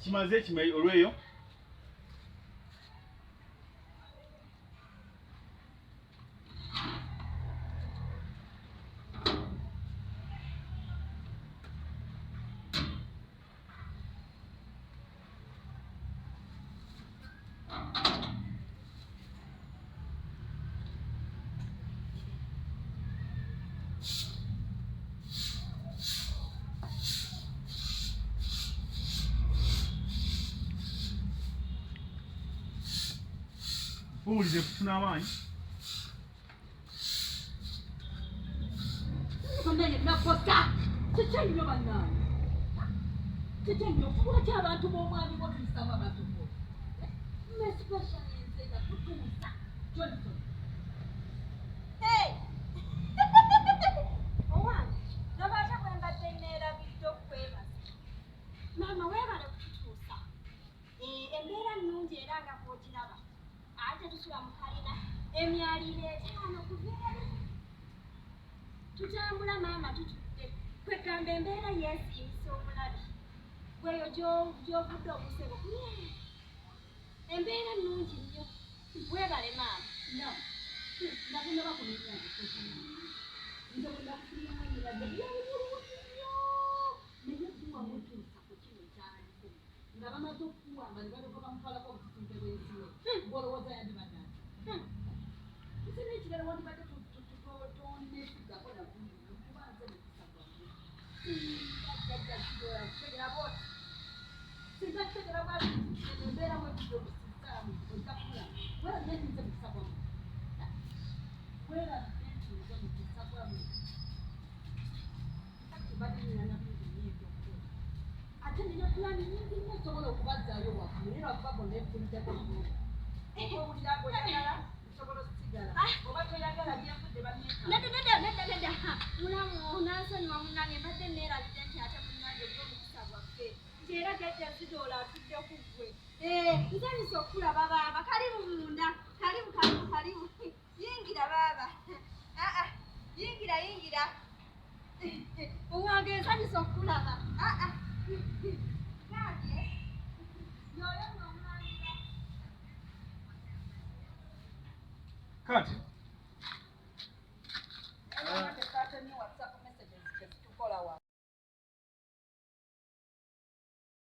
kimaze kimai olweyo Pumulize kufuna amaanyi. Kondanye nakosa. Kichenyo bannange. Kichenyo kuwacha abantu b'omwami bo tusaba abantu bo. Mesipesha nzega kutusa. Johnson. Hey. Owange. Nobata kwemba tenera biddo kweba. Mama webale kutusa. Embeera nnungi era nga bw'ogiraba. Ate tusula mu kalina emyalire etaano kuveera. Tutambula maama tutudde kwegamba embeera yeesiimisa obulabi gweyo gy'ovudde obusebo embeera nnungi nnyo weebale maama no nakunaba ku miryango nze bwe nakufunyamanyiradde byawululungi nnyo naye kuwa mutuusa ku kino kyaliko nga bamaze okuwamba ne baleka bamutwalako obututunde bw'ensiwo ng'olowooza yandibadde nze n'ekirala wandibadde tonneesigako nagundu kuba nze nekusagwamu tegera boti sinza kutegera bwati embeera mwetudde okusisaamu otakula weerabye nti nze mukusagwamu weerabye nti nze mukusagwamu tibadde ninanabingi nyingi okukola ate nina pulaani nyingi nnyo osobola okubazzaayo waggulu era lwakuba bonna ebikuliddeko bulungi okwewulira gweoyagala osobola okusigala oba toyagala byenvudde nedda mulamu nansonyiwa munnange mbadde neerabidde nti ate munnange gwe omukisa gwaffe nti era gedda zidoola atudde ku ggwe nsanyusa okulaba baaba kalibu munda kalibu yingira baaba yingira owange nsanyusa okulaba gandye yoyo ng'omulangira kati WhatsApp messages tetukola wa